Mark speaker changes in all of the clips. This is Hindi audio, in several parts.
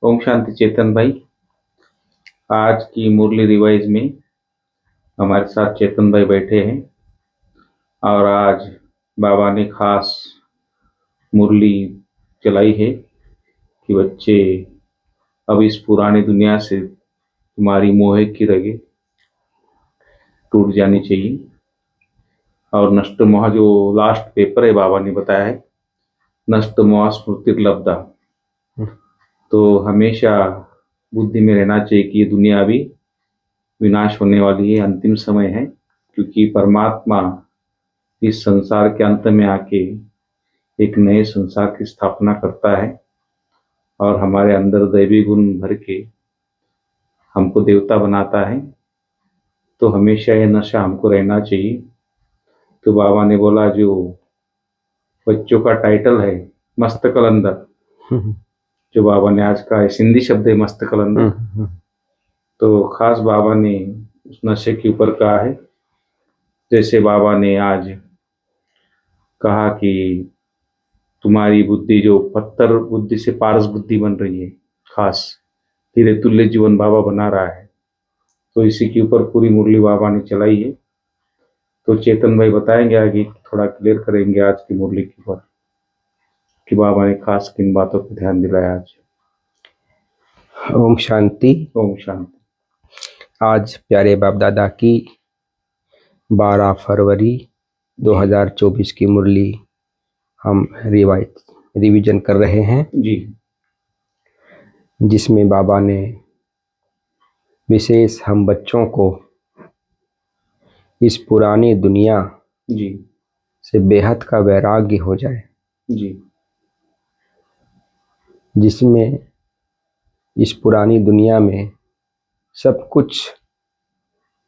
Speaker 1: ओम शांति चेतन भाई। आज की मुरली रिवाइज में हमारे साथ चेतन भाई बैठे हैं और आज बाबा ने खास मुरली चलाई है कि बच्चे अब इस पुरानी दुनिया से तुम्हारी मोह की रगे टूट जानी चाहिए और नष्ट मोह जो लास्ट पेपर है बाबा ने बताया है नष्ट मोह स्मृतिर्लब्धा। तो हमेशा बुद्धि में रहना चाहिए कि ये दुनिया अभी विनाश होने वाली है, अंतिम समय है, क्योंकि परमात्मा इस संसार के अंत में आके एक नए संसार की स्थापना करता है और हमारे अंदर दैवी गुण भर के हमको देवता बनाता है। तो हमेशा ये नशा हमको रहना चाहिए। तो बाबा ने बोला जो बच्चों का टाइटल है मस्त कलंदर, जो बाबा ने आज का सिंधी शब्द है मस्त कलंदर, तो खास बाबा ने उस नशे के ऊपर कहा है। जैसे बाबा ने आज कहा कि तुम्हारी बुद्धि जो पत्थर बुद्धि से पारस बुद्धि बन रही है, खास धीरे तुल्य जीवन बाबा बना रहा है, तो इसी के ऊपर पूरी मुरली बाबा ने चलाई है। तो चेतन भाई बताएंगे आगे, थोड़ा क्लियर करेंगे आज की मुरली के ऊपर कि बाबा ने खास किन बातों पर ध्यान दिलाया आज।
Speaker 2: ओम शांति।
Speaker 1: ओम शांति।
Speaker 2: आज प्यारे बाप दादा की 12 फरवरी 2024 की मुरली हम रिवीजन कर रहे हैं
Speaker 1: जी,
Speaker 2: जिसमें बाबा ने विशेष हम बच्चों को इस पुरानी दुनिया
Speaker 1: जी,
Speaker 2: से बेहद का वैराग्य हो जाए,
Speaker 1: जी,
Speaker 2: जिसमें इस पुरानी दुनिया में सब कुछ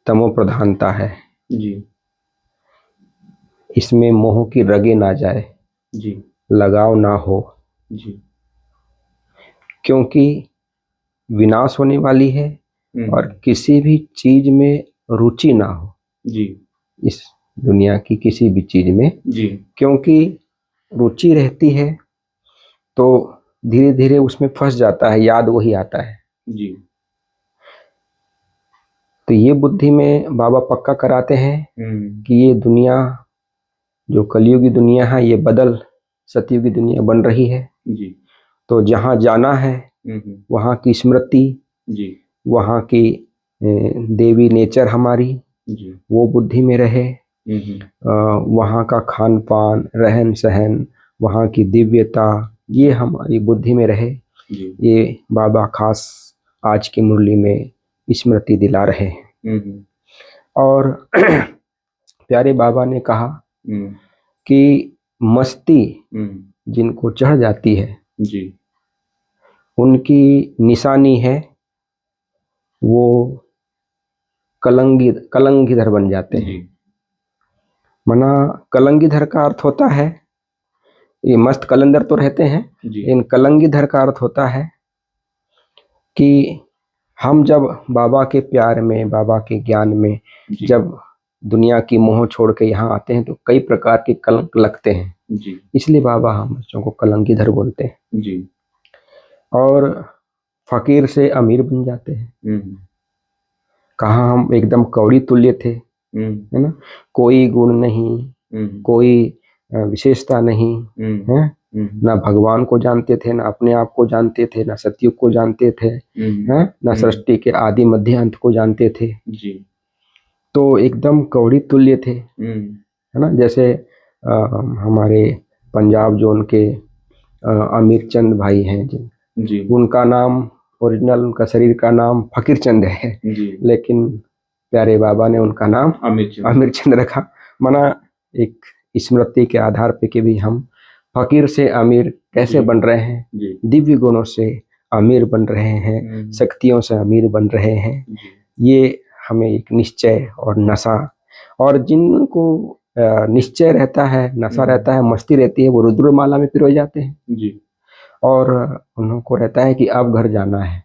Speaker 2: तमो प्रधानता है,
Speaker 1: जी,
Speaker 2: इसमें मोह की रगे ना जाए,
Speaker 1: जी,
Speaker 2: लगाव ना हो,
Speaker 1: जी,
Speaker 2: क्योंकि विनाश होने वाली है और किसी भी चीज में रुचि ना हो
Speaker 1: जी,
Speaker 2: इस दुनिया की किसी भी चीज में,
Speaker 1: जी,
Speaker 2: क्योंकि रुचि रहती है तो धीरे धीरे उसमें फंस जाता है, याद वही आता है।
Speaker 1: जी,
Speaker 2: तो ये बुद्धि में बाबा पक्का कराते हैं कि ये दुनिया जो कलयुगी दुनिया है ये बदल सतयुगी दुनिया बन रही है।
Speaker 1: जी,
Speaker 2: तो जहाँ जाना है वहाँ की स्मृति,
Speaker 1: जी,
Speaker 2: वहाँ की देवी नेचर हमारी
Speaker 1: जी,
Speaker 2: वो बुद्धि में रहे, वहाँ का खान पान रहन सहन वहाँ की दिव्यता ये हमारी बुद्धि में रहे। ये बाबा खास आज की मुरली में स्मृति दिला रहे हैं। और प्यारे बाबा ने कहा कि मस्ती जिनको चढ़ जाती है
Speaker 1: जी,
Speaker 2: उनकी निशानी है वो कलंगीधर बन जाते हैं। मना कलंगीधर का अर्थ होता है, ये मस्त कलंदर तो रहते हैं, इन कलंगीधर का अर्थ होता है कि हम जब बाबा के प्यार में, बाबा के ज्ञान में जब दुनिया की मोह छोड़ के यहाँ आते हैं तो कई प्रकार के कलंक लगते हैं, इसलिए बाबा हम बच्चों को कलंगीधर बोलते हैं। और फकीर से अमीर बन जाते हैं। कहाँ हम एकदम कौड़ी तुल्य थे, है ना, कोई गुण नहीं, कोई विशेषता नहीं है, ना भगवान को जानते थे, ना अपने आप को जानते थे, ना सतयुग को जानते थे, हैं, ना सृष्टि के आदि मध्य अंत को जानते थे। तो एकदम कौड़ी तुल्य थे, है ना। जैसे हमारे पंजाब जोन के अमीर चंद भाई हैं जी, उनका नाम ओरिजिनल उनका शरीर का नाम फकीर चंद है, लेकिन प्यारे बाबा ने उनका नाम अमीर चंद रखा। मना एक स्मृति के आधार पे कि भी हम फकीर से अमीर कैसे बन रहे हैं, दिव्य गुणों से अमीर बन रहे हैं, शक्तियों से अमीर बन रहे हैं। ये हमें एक निश्चय और नशा, और जिनको निश्चय रहता है, नशा रहता है, मस्ती रहती है, वो रुद्रमाला में पिरोए जाते हैं और उनको रहता है कि अब घर जाना है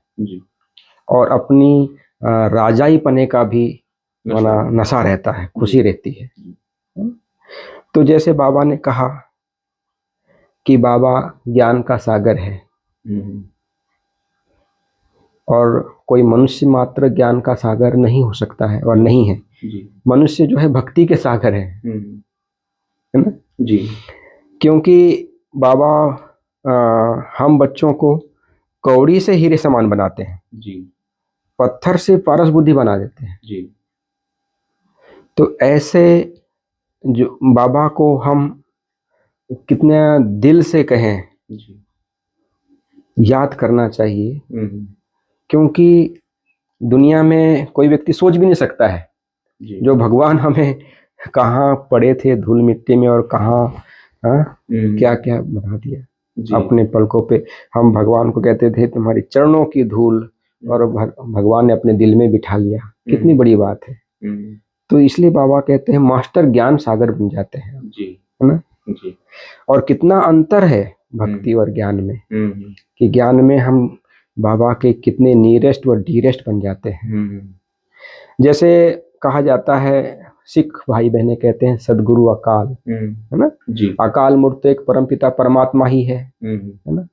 Speaker 2: और अपनी राजाई पने का भी नशा रहता है, खुशी रहती है। तो जैसे बाबा ने कहा कि बाबा ज्ञान का सागर है, और कोई मनुष्य मात्र ज्ञान का सागर नहीं हो सकता है और नहीं है
Speaker 1: जी।
Speaker 2: मनुष्य जो है भक्ति के सागर है ना
Speaker 1: जी।
Speaker 2: क्योंकि बाबा हम बच्चों को कौड़ी से हीरे समान बनाते हैं
Speaker 1: जी।
Speaker 2: पत्थर से पारस बुद्धि बना देते हैं
Speaker 1: जी।
Speaker 2: तो ऐसे जो बाबा को हम कितने दिल से कहें
Speaker 1: जी।
Speaker 2: याद करना चाहिए क्योंकि दुनिया में कोई व्यक्ति सोच भी नहीं सकता है
Speaker 1: जी।
Speaker 2: जो भगवान हमें कहाँ पड़े थे धूल मिट्टी में और कहाँ क्या क्या बना दिया अपने पलकों पे। हम भगवान को कहते थे तुम्हारी चरणों की धूल और भगवान ने अपने दिल में बिठा लिया। कितनी बड़ी बात है। तो इसलिए बाबा कहते हैं मास्टर ज्ञान सागर बन जाते हैं
Speaker 1: जी।
Speaker 2: है ना
Speaker 1: जी।
Speaker 2: और कितना अंतर है भक्ति और ज्ञान में कि ज्ञान में हम बाबा के कितने नीरेस्ट व डीरेस्ट बन जाते हैं। जैसे कहा जाता है सिख भाई बहने कहते हैं सदगुरु अकाल है ना
Speaker 1: जी।
Speaker 2: अकाल मूर्त तो एक परमपिता परमात्मा ही है ना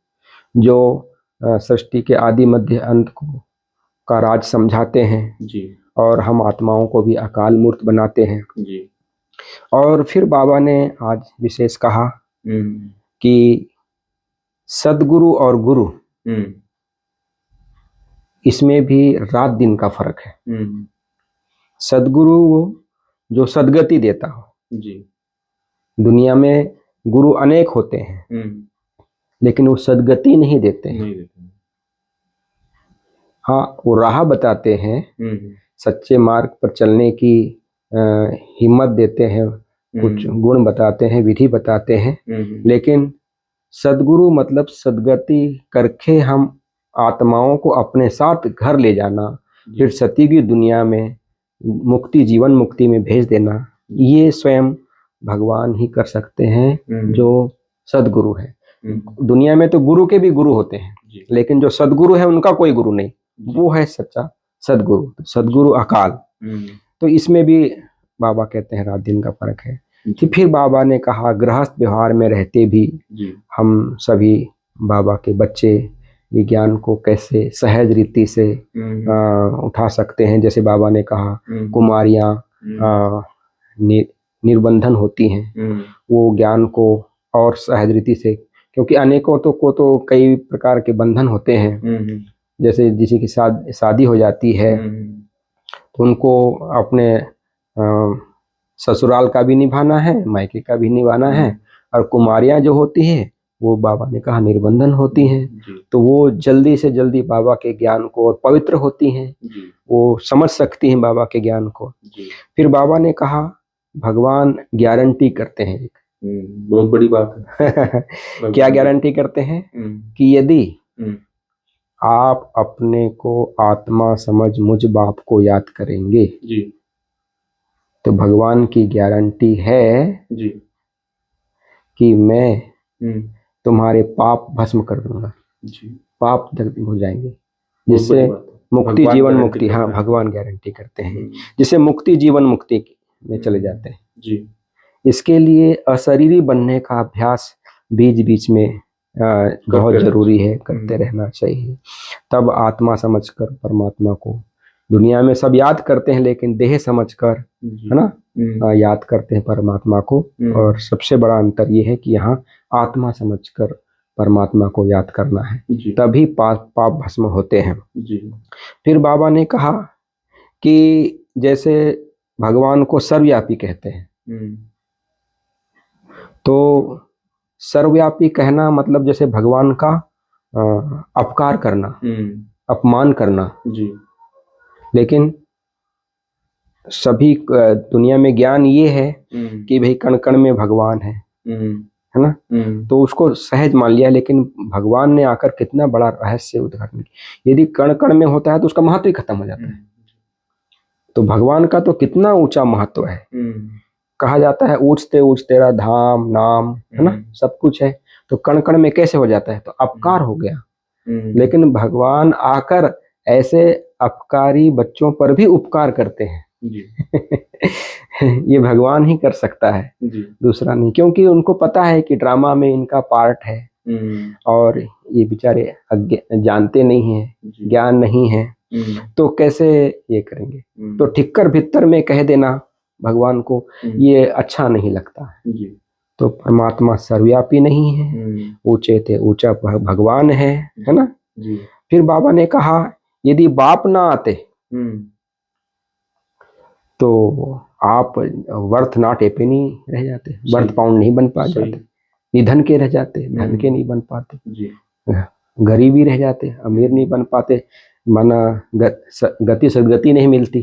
Speaker 2: जो सृष्टि के आदि मध्य अंत को का राज समझाते हैं
Speaker 1: जी। और
Speaker 2: हम आत्माओं को भी अकाल मूर्त बनाते हैं
Speaker 1: जी।
Speaker 2: और फिर बाबा ने आज विशेष कहा कि सदगुरु और गुरु इसमें भी रात दिन का फर्क है। सदगुरु वो जो सदगति देता हो
Speaker 1: जी।
Speaker 2: दुनिया में गुरु अनेक होते हैं लेकिन वो सदगति नहीं देते हैं। हाँ वो राह बताते हैं सच्चे मार्ग पर चलने की हिम्मत देते हैं कुछ गुण बताते हैं विधि बताते हैं लेकिन सदगुरु मतलब सदगति करके हम आत्माओं को अपने साथ घर ले जाना फिर सती की दुनिया में मुक्ति जीवन मुक्ति में भेज देना ये स्वयं भगवान ही कर सकते हैं जो सदगुरु है। दुनिया में तो गुरु के भी गुरु होते हैं लेकिन जो सदगुरु है उनका कोई गुरु नहीं वो है सच्चा सदगुरु सदगुरु अकाल। तो इसमें भी बाबा कहते हैं रात दिन का फर्क है कि फिर बाबा ने कहा गृहस्थ व्यवहार में रहते भी हम सभी बाबा के बच्चे ये ज्ञान को कैसे सहज रीति से उठा सकते हैं। जैसे बाबा ने कहा कुमारियां निर्बंधन होती हैं वो ज्ञान को और सहज रीति से क्योंकि अनेकों को तो कई प्रकार के बंधन होते हैं जैसे किसी की शादी हो जाती है तो उनको अपने ससुराल का भी निभाना है मायके का भी निभाना है और कुमारियां जो होती हैं वो बाबा ने कहा निर्बंधन होती हैं तो वो जल्दी से जल्दी बाबा के ज्ञान को और पवित्र होती हैं वो समझ सकती हैं बाबा के ज्ञान को। फिर बाबा ने कहा भगवान गारंटी करते हैं एक
Speaker 1: बहुत बड़ी बात है
Speaker 2: क्या गारंटी करते हैं कि यदि आप अपने को आत्मा समझ मुझ बाप को याद करेंगे
Speaker 1: जी।
Speaker 2: तो भगवान की गारंटी है
Speaker 1: जी।
Speaker 2: कि मैं तुम्हारे पाप भस्म कर दूंगा जी। पाप दग्ध हो जाएंगे जिससे मुक्ति जीवन मुक्ति। हाँ भगवान गारंटी करते हैं जिससे मुक्ति जीवन मुक्ति में चले जाते हैं जी। इसके लिए अशरीरी बनने का अभ्यास बीच बीच में बहुत जरूरी है करते रहना चाहिए। तब आत्मा समझकर परमात्मा को दुनिया में सब याद करते हैं लेकिन देह समझकर है ना याद करते हैं परमात्मा को। और सबसे बड़ा अंतर ये है कि यहाँ आत्मा समझकर परमात्मा को याद करना है तभी पाप भस्म होते हैं जी। फिर बाबा ने कहा कि जैसे भगवान को सर्वव्यापी कहते हैं तो सर्वव्यापी कहना मतलब जैसे भगवान का अपकार करना अपमान करना जी। लेकिन सभी दुनिया में ज्ञान ये है कि भाई कण कण में भगवान है ना तो उसको सहज मान लिया लेकिन भगवान ने आकर कितना बड़ा रहस्य उद्घाटन किया। यदि कण कण में होता है तो उसका महत्व ही खत्म हो जाता है। तो भगवान का तो कितना ऊंचा महत्व है। कहा जाता है ऊंचते ऊंच तेरा धाम नाम है ना सब कुछ है तो कण कण में कैसे हो जाता है तो अपकार हो गया। लेकिन भगवान आकर ऐसे अपकारी बच्चों पर भी उपकार करते हैं जी। ये भगवान ही कर सकता है जी। दूसरा नहीं क्योंकि उनको पता है कि ड्रामा में इनका पार्ट है और ये बेचारे जानते नहीं हैं, ज्ञान नहीं है, तो कैसे ये करेंगे। तो ठिक्कर भित्तर में कह देना भगवान को ये अच्छा नहीं लगता है। तो परमात्मा सर्वव्यापी नहीं है, ऊंचे थे ऊंचा भगवान है ना। फिर बाबा ने कहा यदि बाप ना आते तो आप वर्थ नॉट ए पेनी रह जाते, वर्थ पाउंड नहीं बन पा जाते, निधन के रह जाते, धन के नहीं बन पाते, गरीबी रह जाते, अमीर नहीं बन पाते, माना गति सदगति नहीं मिलती।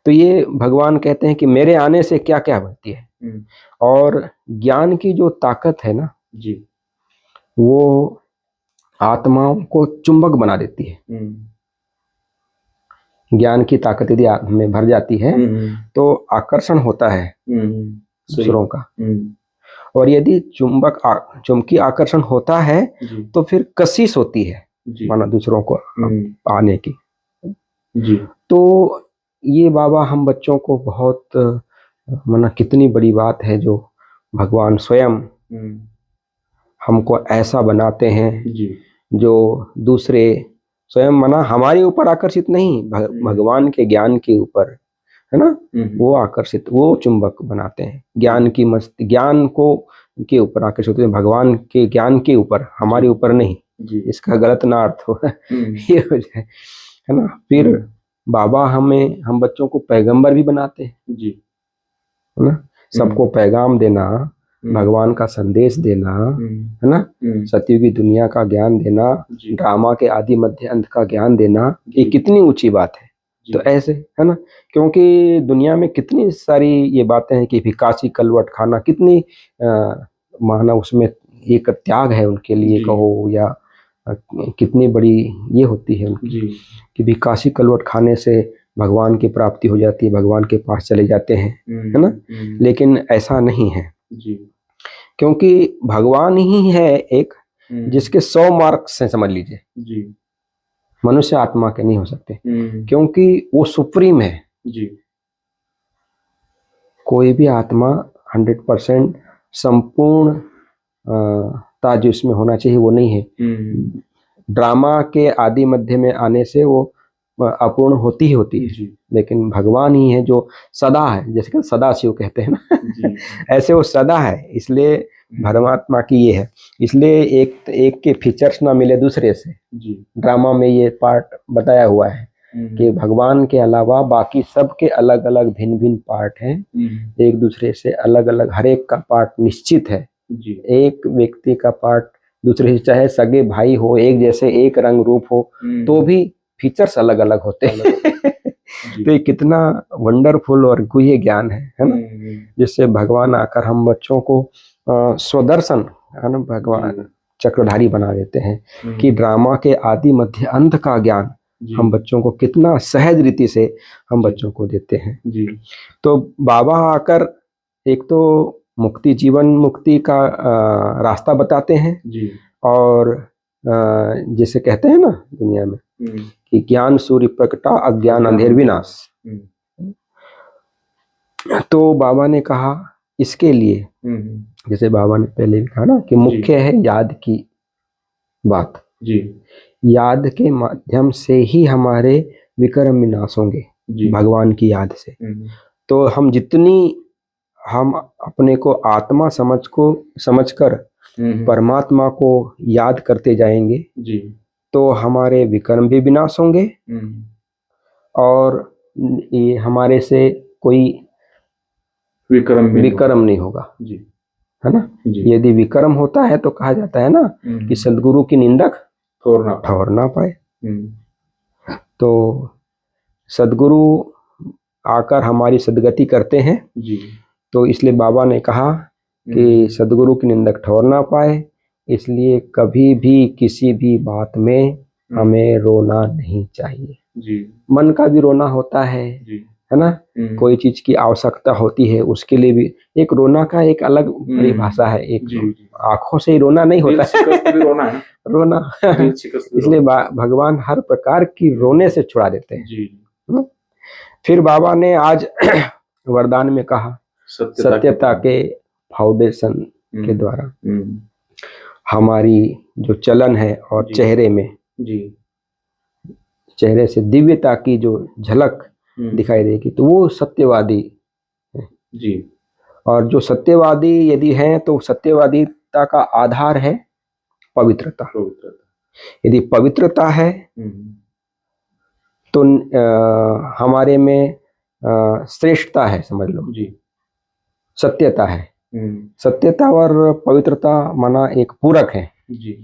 Speaker 2: तो ये भगवान कहते हैं कि मेरे आने से क्या क्या बनती है। और ज्ञान की जो ताकत है ना वो आत्माओं को चुंबक बना देती है। ज्ञान की ताकत यदि हमें भर जाती है तो आकर्षण होता है दूसरों का, और यदि चुंबकीय आकर्षण होता है तो फिर कशिश होती है माना दूसरों को पाने की। तो ये बाबा हम बच्चों को बहुत माना कितनी बड़ी बात है जो भगवान स्वयं हमको ऐसा बनाते हैं जो दूसरे स्वयं माना हमारे ऊपर आकर्षित नहीं, भगवान के ज्ञान के ऊपर है ना, वो आकर्षित, वो चुंबक बनाते हैं ज्ञान की ज्ञान को के ऊपर आकर्षित होते हैं, भगवान के ज्ञान के ऊपर, हमारे ऊपर नहीं। इसका गलत ना अर्थ हो ये हो जाए है ना। फिर बाबा हम बच्चों को पैगंबर भी बनाते हैं है ना, सबको पैगाम देना, भगवान का संदेश देना है ना, सत्य की दुनिया का ज्ञान देना, ड्रामा के आदि मध्य अंत का ज्ञान देना, ये कितनी ऊंची बात है। तो ऐसे है ना, क्योंकि दुनिया में कितनी सारी ये बातें हैं कि भिकासी कलवट खाना, कितनी माना उसमें एक त्याग है उनके लिए कहो, या कितनी बड़ी ये होती है उनकी कि भिकासी कलवट खाने से भगवान की प्राप्ति हो जाती है, भगवान के पास चले जाते हैं है ना। लेकिन ऐसा नहीं है, क्योंकि भगवान ही है एक जिसके 100 मार्क्स हैं समझ लीजिए, मनुष्य आत्मा के नहीं हो सकते, क्योंकि वो सुप्रीम है। कोई भी आत्मा 100% संपूर्ण जो इसमें होना चाहिए वो नहीं है। ड्रामा के आदि मध्य में आने से वो अपूर्ण होती ही होती है, लेकिन भगवान ही है जो सदा है, जैसे कि सदा शिव कहते हैं ना ऐसे वो सदा है। इसलिए परमात्मा की ये है, इसलिए एक के फीचर्स ना मिले दूसरे से। ड्रामा में ये पार्ट बताया हुआ है कि भगवान के अलावा बाकी सब के अलग अलग भिन्न भिन्न पार्ट हैं, एक दूसरे से अलग अलग, हर एक का पार्ट निश्चित है। एक व्यक्ति का पार्ट दूसरे से, चाहे सगे भाई हो, एक जैसे एक रंग रूप हो, तो भी फीचर्स अलग अलग होते हैं तो ये कितना वंडरफुल और गुह्य ज्ञान है ना, जिससे भगवान आकर हम बच्चों को स्वदर्शन है ना, भगवान चक्रधारी बना देते हैं कि ड्रामा के आदि मध्य अंत का ज्ञान हम बच्चों को कितना सहज रीति से हम बच्चों को देते हैं। तो बाबा आकर एक तो मुक्ति, जीवन मुक्ति का रास्ता बताते हैं, और जिसे कहते हैं ना दुनिया में कि ज्ञान सूर्य प्रकटा, अज्ञान अंधेर विनाश। तो बाबा ने कहा इसके लिए, जैसे बाबा ने पहले भी कहा ना कि मुख्य है याद की बात, याद के माध्यम से ही हमारे विक्रम विनाश होंगे, भगवान की याद से। तो हम जितनी हम अपने को आत्मा समझकर परमात्मा को याद करते जाएंगे तो हमारे विक्रम भी विनाश होंगे, और ये हमारे से कोई विक्रम नहीं होगा है ना। यदि विक्रम होता है तो कहा जाता है ना कि सदगुरु की निंदक ठौर ना पाए। तो सदगुरु आकर हमारी सदगति करते हैं, तो इसलिए बाबा ने कहा कि सदगुरु की निंदक ठौर ना पाए, इसलिए कभी भी किसी भी बात में हमें रोना नहीं चाहिए। मन का भी रोना होता है ना, कोई चीज की आवश्यकता होती है, उसके लिए भी एक रोना का एक अलग परिभाषा है। एक आंखों से ही रोना नहीं होता है रोना इसलिए भगवान हर प्रकार की रोने से छुड़ा देते हैं। फिर बाबा ने आज वरदान में कहा सत्यता के फाउंडेशन के द्वारा, हमारी जो चलन है और चेहरे में, चेहरे से दिव्यता की जो झलक दिखाई देगी, तो वो सत्यवादी है जी। और जो सत्यवादी यदि हैं तो सत्यवादिता का आधार है पवित्रता। यदि पवित्रता है तो हमारे में श्रेष्ठता है, समझ लो जी। सत्यता है, सत्यता और पवित्रता माना एक पूरक है जी।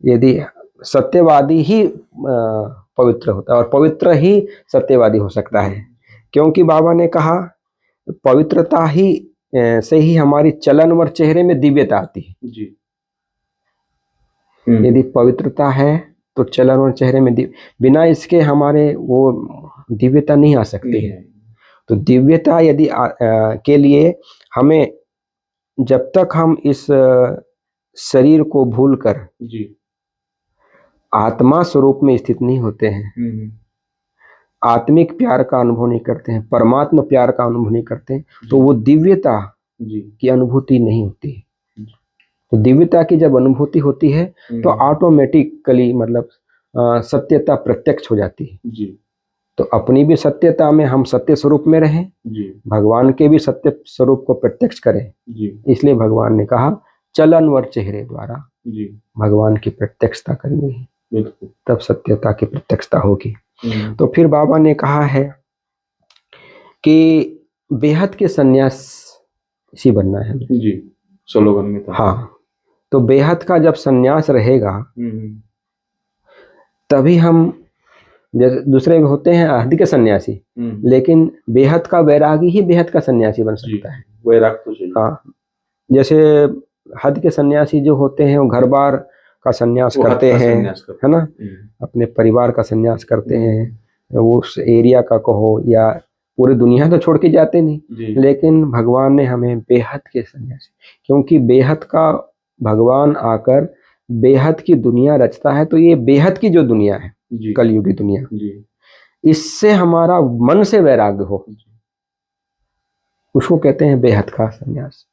Speaker 2: यदि सत्यवादी ही पवित्र होता है और पवित्र ही सत्यवादी हो सकता है, क्योंकि बाबा ने कहा पवित्रता ही से ही हमारी चलन और चेहरे में दिव्यता आती है जी। यदि पवित्रता है तो चलन और चेहरे में बिना इसके हमारे वो दिव्यता नहीं आ सकती है। तो दिव्यता यदि के लिए हमें, जब तक हम इस शरीर को भूलकर जी आत्मा स्वरूप में स्थित नहीं होते हैं, आत्मिक प्यार का अनुभव नहीं करते हैं, परमात्मा प्यार का अनुभव नहीं करते हैं, तो वो दिव्यता की अनुभूति नहीं होती है। तो दिव्यता की जब अनुभूति होती है तो ऑटोमेटिकली मतलब सत्यता प्रत्यक्ष हो जाती है जी। तो अपनी भी सत्यता में हम सत्य स्वरूप में रहें जी, भगवान के भी सत्य स्वरूप को प्रत्यक्ष करें जी। इसलिए भगवान ने कहा चलन व चेहरे द्वारा जी भगवान की प्रत्यक्षता करनी है, तब सत्यता की प्रत्यक्षता होगी। तो फिर बाबा ने कहा है कि बेहद के सन्यासी बनना है जी, स्लोगन में था। हाँ, तो बेहद का जब सन्यास रहेगा तभी हम, जैसे दूसरे होते हैं हद के सन्यासी, लेकिन बेहद का वैरागी ही बेहद का सन्यासी बन सकता है। वैराग तो चाहिए। हाँ, जैसे हद के सन्यासी जो होते हैं वो घर बार का सन्यास करते हैं, है ना, अपने परिवार का सन्यास करते हैं, वो उस एरिया का कहो या पूरी दुनिया तो छोड़ के जाते नहीं, लेकिन भगवान ने हमें बेहद के सन्यासी, क्योंकि बेहद का भगवान आकर बेहद की दुनिया रचता है, तो ये बेहद की जो दुनिया है कलयुगी दुनिया, इससे हमारा मन से वैराग्य हो, उसको कहते हैं बेहद का सन्यास।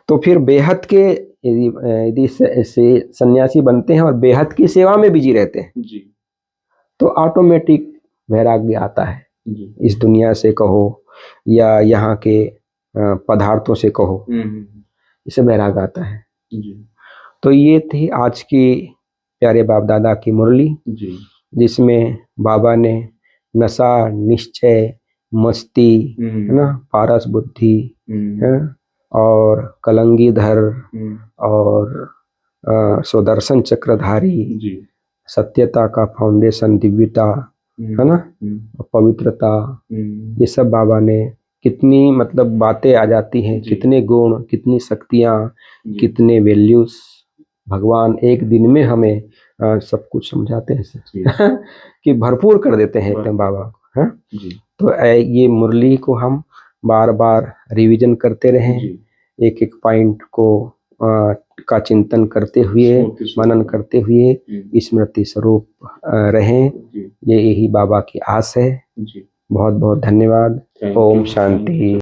Speaker 2: तो फिर बेहद के यदि सन्यासी बनते हैं और बेहद की सेवा में बिजी रहते हैं जी, तो ऑटोमेटिक वैराग्य आता है जी। इस दुनिया से कहो या यहाँ के पदार्थों से कहो, इसे वैराग आता है जी। तो ये थी आज की प्यारे बाप दादा की मुरली जी, जिसमें बाबा ने नशा, निश्चय, मस्ती, है ना, पारस बुद्धि है, और कलंगीधर और सुदर्शन चक्रधारी जी, सत्यता का फाउंडेशन दिव्यता, है ना, पवित्रता, ये सब बाबा ने कितनी मतलब बातें आ जाती हैं, कितने गुण, कितनी शक्तियाँ, कितने वैल्यूज भगवान एक दिन में हमें सब कुछ समझाते हैं कि भरपूर कर देते हैं एकदम बाबा को, है जी। तो ये मुरली को हम बार बार रिवीजन करते रहें, एक एक पॉइंट को का चिंतन करते हुए, मनन करते हुए स्मृति स्वरूप रहें, ये यही बाबा की आस है। बहुत बहुत धन्यवाद। ओम शांति।